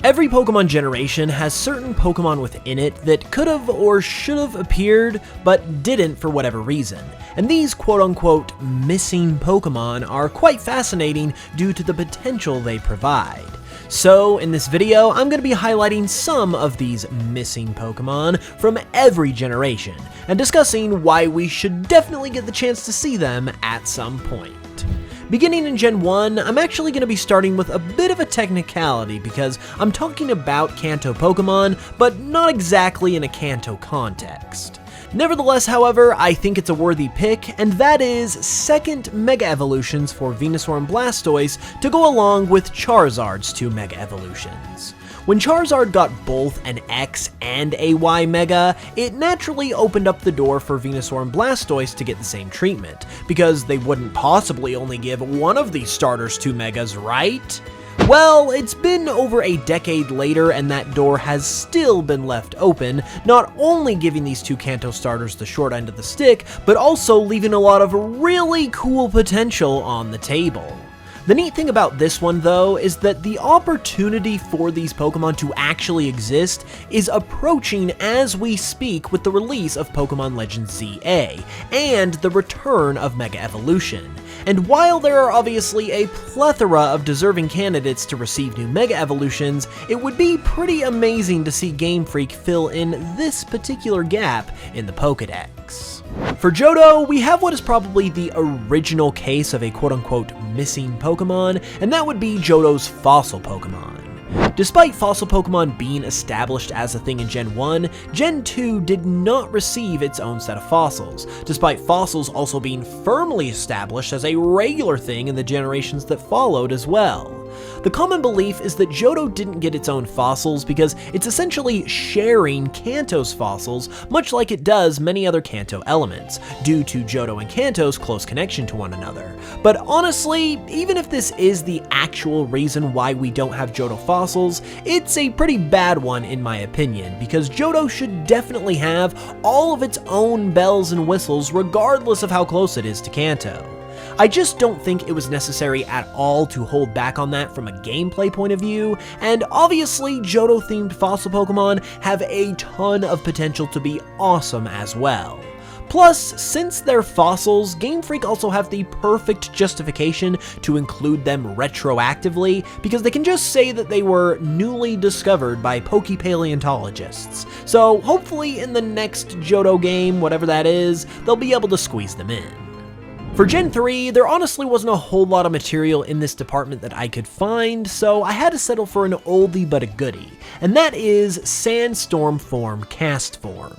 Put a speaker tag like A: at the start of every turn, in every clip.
A: Every Pokemon generation has certain Pokemon within it that could've or should've appeared, but didn't for whatever reason. And these quote-unquote missing Pokemon are quite fascinating due to the potential they provide. So in this video, I'm going to be highlighting some of these missing Pokemon from every generation, and discussing why we should definitely get the chance to see them at some point. Beginning in Gen 1, I'm actually going to be starting with a bit of a technicality because I'm talking about Kanto Pokemon, but not exactly in a Kanto context. Nevertheless, however, I think it's a worthy pick, and that is second Mega Evolutions for Venusaur and Blastoise to go along with Charizard's 2 Mega Evolutions. When Charizard got both an X and a Y Mega, it naturally opened up the door for Venusaur and Blastoise to get the same treatment, because they wouldn't possibly only give one of these starters 2 Megas, right? Well, it's been over a decade later and that door has still been left open, not only giving these 2 Kanto starters the short end of the stick, but also leaving a lot of really cool potential on the table. The neat thing about this one, though, is that the opportunity for these Pokemon to actually exist is approaching as we speak with the release of Pokemon Legends ZA, and the return of Mega Evolution. And while there are obviously a plethora of deserving candidates to receive new Mega Evolutions, it would be pretty amazing to see Game Freak fill in this particular gap in the Pokédex. For Johto, we have what is probably the original case of a quote-unquote missing Pokemon, and that would be Johto's fossil Pokemon. Despite fossil Pokemon being established as a thing in Gen 1, Gen 2 did not receive its own set of fossils, despite fossils also being firmly established as a regular thing in the generations that followed as well. The common belief is that Johto didn't get its own fossils because it's essentially sharing Kanto's fossils, much like it does many other Kanto elements, due to Johto and Kanto's close connection to one another. But honestly, even if this is the actual reason why we don't have Johto fossils, it's a pretty bad one in my opinion, because Johto should definitely have all of its own bells and whistles regardless of how close it is to Kanto. I just don't think it was necessary at all to hold back on that from a gameplay point of view, and obviously Johto-themed fossil Pokemon have a ton of potential to be awesome as well. Plus, since they're fossils, Game Freak also have the perfect justification to include them retroactively, because they can just say that they were newly discovered by Poke-paleontologists. So hopefully in the next Johto game, whatever that is, they'll be able to squeeze them in. For Gen 3, there honestly wasn't a whole lot of material in this department that I could find, so I had to settle for an oldie but a goodie, and that is Sandstorm Form Castform.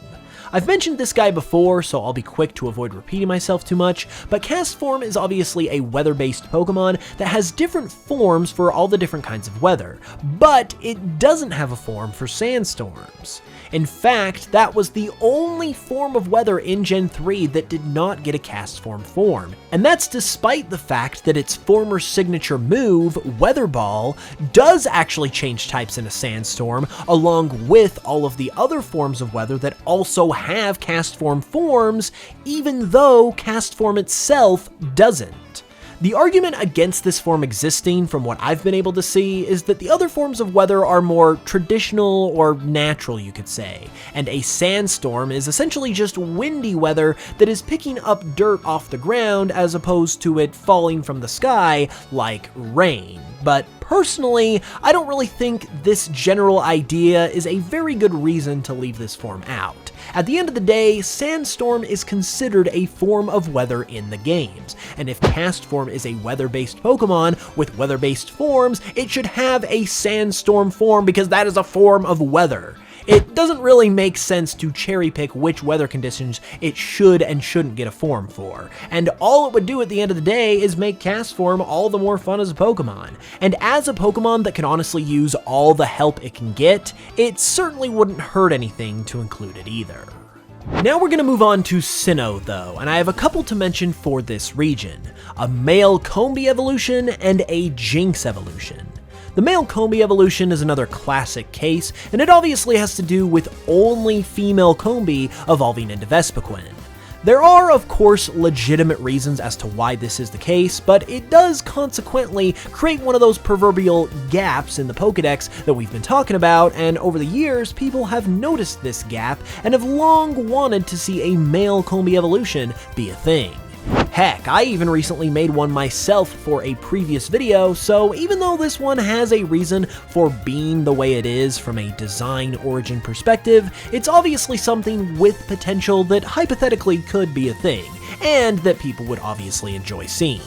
A: I've mentioned this guy before, so I'll be quick to avoid repeating myself too much, but Castform is obviously a weather-based Pokemon that has different forms for all the different kinds of weather, but it doesn't have a form for sandstorms. In fact, that was the only form of weather in Gen 3 that did not get a Castform form, and that's despite the fact that its former signature move, Weather Ball, does actually change types in a sandstorm, along with all of the other forms of weather that also have Castform forms, even though Castform itself doesn't. The argument against this form existing, from what I've been able to see, is that the other forms of weather are more traditional or natural, you could say, and a sandstorm is essentially just windy weather that is picking up dirt off the ground as opposed to it falling from the sky like rain. But personally, I don't really think this general idea is a very good reason to leave this form out. At the end of the day, Sandstorm is considered a form of weather in the games, and if Castform is a weather-based Pokemon with weather-based forms, it should have a Sandstorm form because that is a form of weather. It doesn't really make sense to cherry-pick which weather conditions it should and shouldn't get a form for, and all it would do at the end of the day is make Castform all the more fun as a Pokemon. And as a Pokemon that can honestly use all the help it can get, it certainly wouldn't hurt anything to include it either. Now we're going to move on to Sinnoh though, and I have a couple to mention for this region, a male Combee evolution and a Jinx evolution. The male Combee evolution is another classic case, and it obviously has to do with only female Combee evolving into Vespiquen. There are, of course, legitimate reasons as to why this is the case, but it does consequently create one of those proverbial gaps in the Pokédex that we've been talking about, and over the years, people have noticed this gap and have long wanted to see a male Combee evolution be a thing. Heck, I even recently made one myself for a previous video, so even though this one has a reason for being the way it is from a design origin perspective, it's obviously something with potential that hypothetically could be a thing, and that people would obviously enjoy seeing.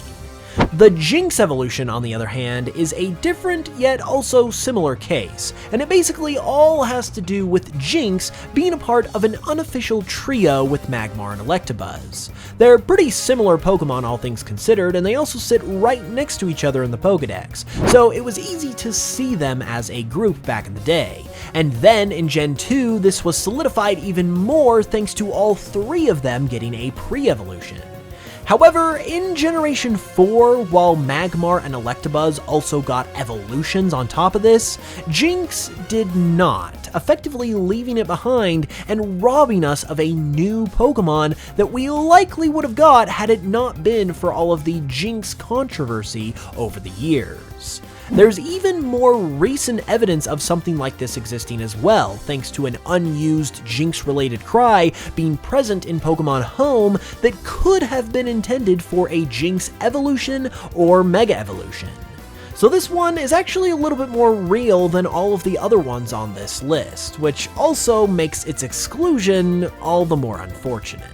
A: The Jynx evolution, on the other hand, is a different yet also similar case, and it basically all has to do with Jynx being a part of an unofficial trio with Magmar and Electabuzz. They're pretty similar Pokemon all things considered, and they also sit right next to each other in the Pokédex, so it was easy to see them as a group back in the day. And then in Gen 2, this was solidified even more thanks to all three of them getting a pre-evolution. However, in Generation 4, while Magmar and Electabuzz also got evolutions on top of this, Jynx did not, effectively leaving it behind and robbing us of a new Pokemon that we likely would have got had it not been for all of the Jynx controversy over the years. There's even more recent evidence of something like this existing as well, thanks to an unused Jynx-related cry being present in Pokemon Home that could have been intended for a Jynx evolution or Mega Evolution. So this one is actually a little bit more real than all of the other ones on this list, which also makes its exclusion all the more unfortunate.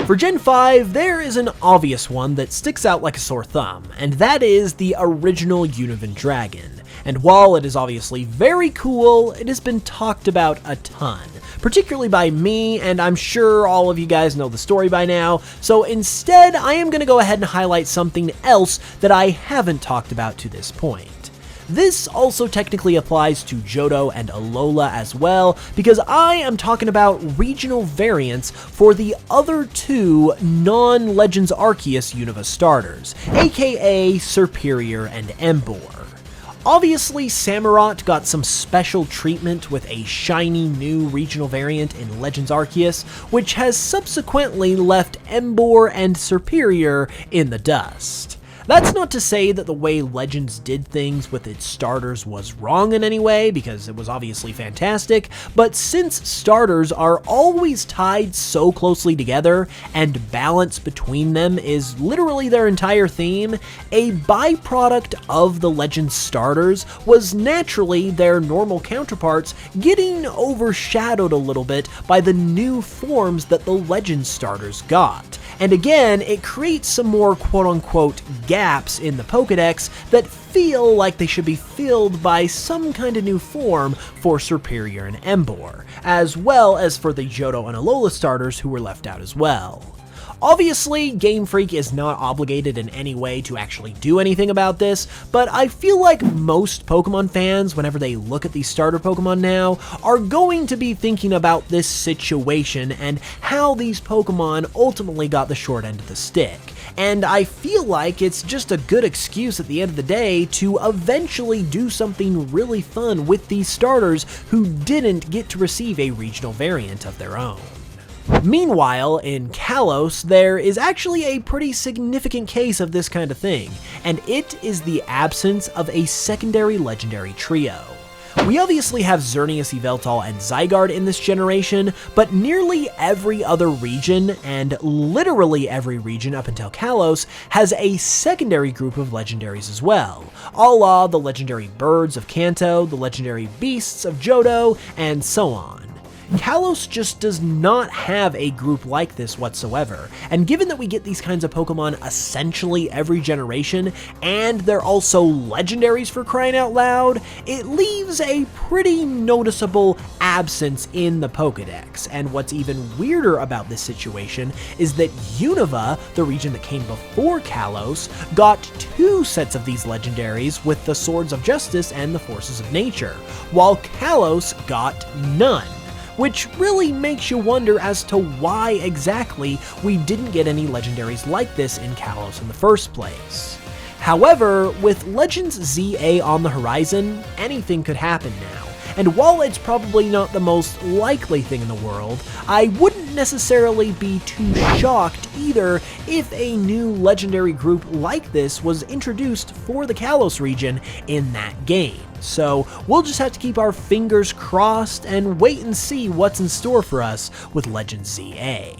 A: For Gen 5, there is an obvious one that sticks out like a sore thumb, and that is the original Unova Dragon. And while it is obviously very cool, it has been talked about a ton, particularly by me, and I'm sure all of you guys know the story by now, so instead I am going to go ahead and highlight something else that I haven't talked about to this point. This also technically applies to Johto and Alola as well, because I am talking about regional variants for the other two non-Legends Arceus Unova starters, aka Serperior and Emboar. Obviously, Samurott got some special treatment with a shiny new regional variant in Legends Arceus, which has subsequently left Emboar and Serperior in the dust. That's not to say that the way Legends did things with its starters was wrong in any way, because it was obviously fantastic, but since starters are always tied so closely together, and balance between them is literally their entire theme, a byproduct of the Legends starters was naturally their normal counterparts getting overshadowed a little bit by the new forms that the Legends starters got. And again, it creates some more quote-unquote gaps in the Pokédex that feel like they should be filled by some kind of new form for Serperior and Emboar, as well as for the Johto and Alola starters who were left out as well. Obviously, Game Freak is not obligated in any way to actually do anything about this, but I feel like most Pokemon fans, whenever they look at these starter Pokemon now, are going to be thinking about this situation and how these Pokemon ultimately got the short end of the stick. And I feel like it's just a good excuse at the end of the day to eventually do something really fun with these starters who didn't get to receive a regional variant of their own. Meanwhile, in Kalos, there is actually a pretty significant case of this kind of thing, and it is the absence of a secondary legendary trio. We obviously have Xerneas, Yveltal, and Zygarde in this generation, but nearly every other region, and literally every region up until Kalos, has a secondary group of legendaries as well, a la the legendary birds of Kanto, the legendary beasts of Johto, and so on. Kalos just does not have a group like this whatsoever, and given that we get these kinds of Pokemon essentially every generation, and they're also legendaries for crying out loud, it leaves a pretty noticeable absence in the Pokédex. And what's even weirder about this situation is that Unova, the region that came before Kalos, got two sets of these legendaries with the Swords of Justice and the Forces of Nature, while Kalos got none. Which really makes you wonder as to why exactly we didn't get any legendaries like this in Kalos in the first place. However, with Legends ZA on the horizon, anything could happen now, and while it's probably not the most likely thing in the world, I wouldn't wouldn't necessarily be too shocked either if a new legendary group like this was introduced for the Kalos region in that game. So we'll just have to keep our fingers crossed and wait and see what's in store for us with Legend ZA.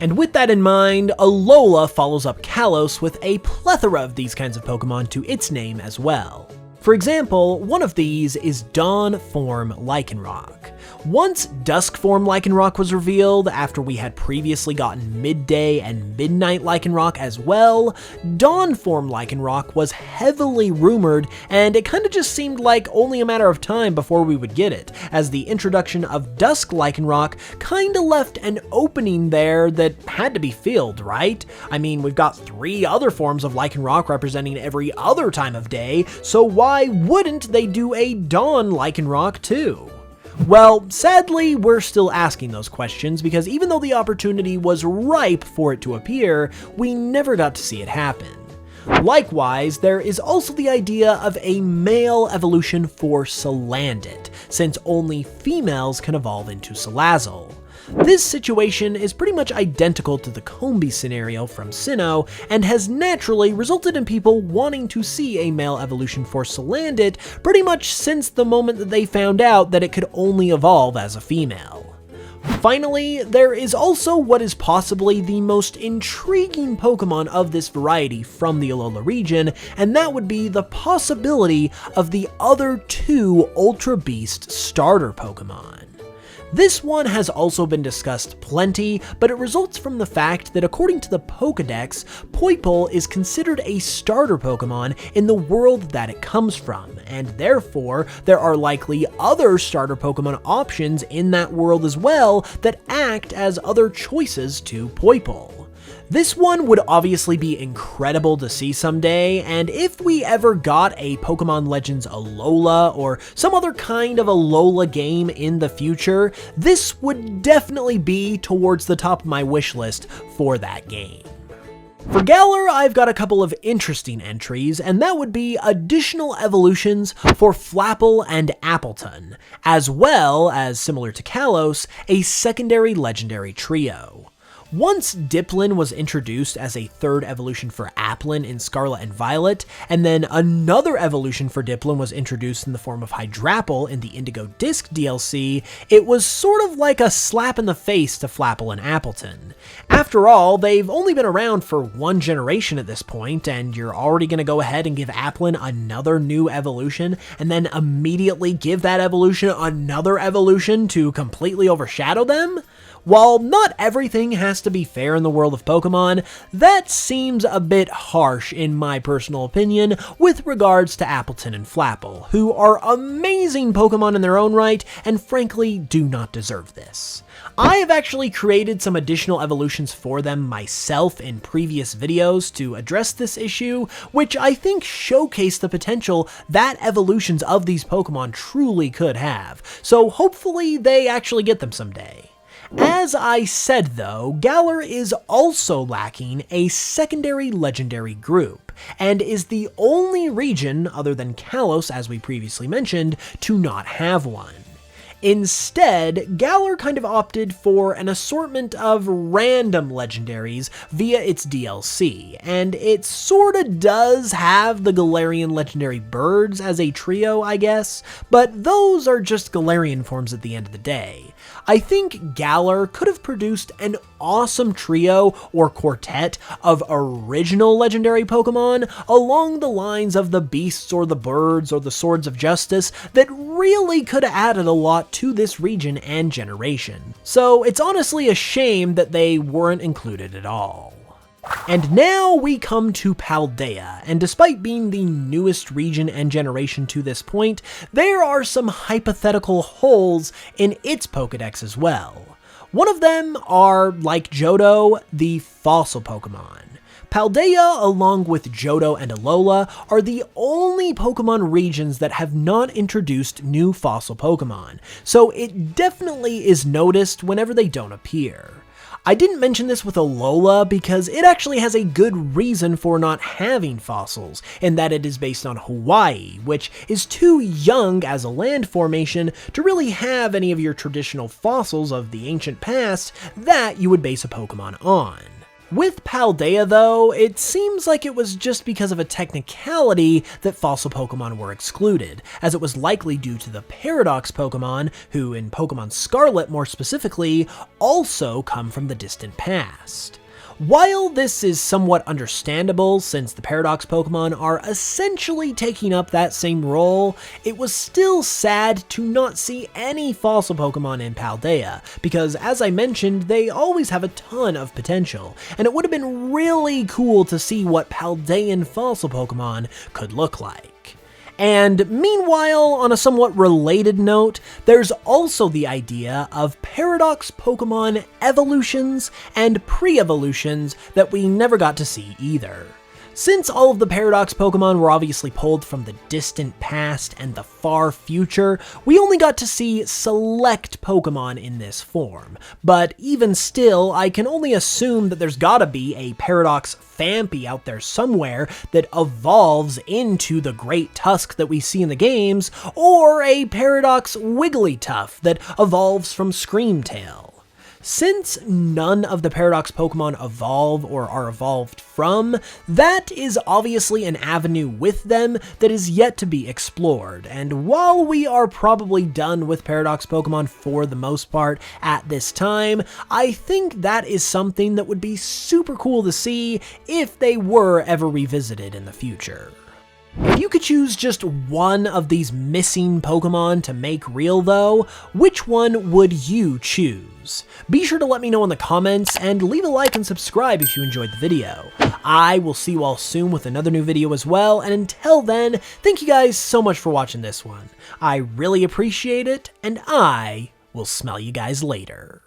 A: And with that in mind, Alola follows up Kalos with a plethora of these kinds of Pokemon to its name as well. For example, one of these is Dawn Form Lycanroc. Once Dusk Form Lycanroc was revealed, after we had previously gotten Midday and Midnight Lycanroc as well, Dawn Form Lycanroc was heavily rumored, and it kinda just seemed like only a matter of time before we would get it, as the introduction of Dusk Lycanroc kinda left an opening there that had to be filled, right? I mean, we've got 3 other forms of Lycanroc representing every other time of day, so why wouldn't they do a Dawn Lycanroc too? Well, sadly, we're still asking those questions because even though the opportunity was ripe for it to appear, we never got to see it happen. Likewise, there is also the idea of a male evolution for Salandit, since only females can evolve into Salazzle. This situation is pretty much identical to the Combee scenario from Sinnoh, and has naturally resulted in people wanting to see a male evolution for Salandit pretty much since the moment that they found out that it could only evolve as a female. Finally, there is also what is possibly the most intriguing Pokemon of this variety from the Alola region, and that would be the possibility of the other 2 Ultra Beast starter Pokemon. This one has also been discussed plenty, but it results from the fact that according to the Pokédex, Poipole is considered a starter Pokemon in the world that it comes from, and therefore there are likely other starter Pokemon options in that world as well that act as other choices to Poipole. This one would obviously be incredible to see someday, and if we ever got a Pokemon Legends Alola or some other kind of Alola game in the future, this would definitely be towards the top of my wish list for that game. For Galar, I've got a couple of interesting entries, and that would be additional evolutions for Flapple and Appleton, as well as, similar to Kalos, a secondary legendary trio. Once Dipplin was introduced as a 3rd evolution for Applin in Scarlet and Violet, and then another evolution for Dipplin was introduced in the form of Hydrapple in the Indigo Disc DLC, it was sort of like a slap in the face to Flapple and Appleton. After all, they've only been around for 1 generation at this point, and you're already going to go ahead and give Applin another new evolution, and then immediately give that evolution another evolution to completely overshadow them? While not everything has to be fair in the world of Pokemon, that seems a bit harsh in my personal opinion with regards to Appleton and Flapple, who are amazing Pokemon in their own right and frankly do not deserve this. I have actually created some additional evolutions for them myself in previous videos to address this issue, which I think showcase the potential that evolutions of these Pokemon truly could have, so hopefully they actually get them someday. As I said though, Galar is also lacking a secondary legendary group, and is the only region, other than Kalos as we previously mentioned, to not have one. Instead, Galar kind of opted for an assortment of random legendaries via its DLC, and it sorta does have the Galarian legendary birds as a trio, I guess, but those are just Galarian forms at the end of the day. I think Galar could have produced an awesome trio or quartet of original legendary Pokemon along the lines of the beasts or the birds or the swords of justice that really could have added a lot to this region and generation. So it's honestly a shame that they weren't included at all. And now we come to Paldea, and despite being the newest region and generation to this point, there are some hypothetical holes in its Pokédex as well. One of them are, like Johto, the fossil Pokemon. Paldea, along with Johto and Alola, are the only Pokemon regions that have not introduced new fossil Pokemon, so it definitely is noticed whenever they don't appear. I didn't mention this with Alola because it actually has a good reason for not having fossils, in that it is based on Hawaii, which is too young as a land formation to really have any of your traditional fossils of the ancient past that you would base a Pokemon on. With Paldea though, it seems like it was just because of a technicality that fossil Pokemon were excluded, as it was likely due to the Paradox Pokemon, who in Pokemon Scarlet more specifically, also come from the distant past. While this is somewhat understandable since the Paradox Pokemon are essentially taking up that same role, it was still sad to not see any fossil Pokemon in Paldea, because as I mentioned, they always have a ton of potential, and it would have been really cool to see what Paldean fossil Pokemon could look like. And meanwhile, on a somewhat related note, there's also the idea of Paradox Pokemon evolutions and pre-evolutions that we never got to see either. Since all of the Paradox Pokemon were obviously pulled from the distant past and the far future, we only got to see select Pokemon in this form. But even still, I can only assume that there's gotta be a Paradox Phanpy out there somewhere that evolves into the Great Tusk that we see in the games, or a Paradox Wigglytuff that evolves from Screamtail. Since none of the Paradox Pokemon evolve or are evolved from, that is obviously an avenue with them that is yet to be explored, and while we are probably done with Paradox Pokemon for the most part at this time, I think that is something that would be super cool to see if they were ever revisited in the future. If you could choose just one of these missing Pokemon to make real though, which one would you choose? Be sure to let me know in the comments, and leave a like and subscribe if you enjoyed the video. I will see you all soon with another new video as well, and until then, thank you guys so much for watching this one. I really appreciate it, and I will smell you guys later.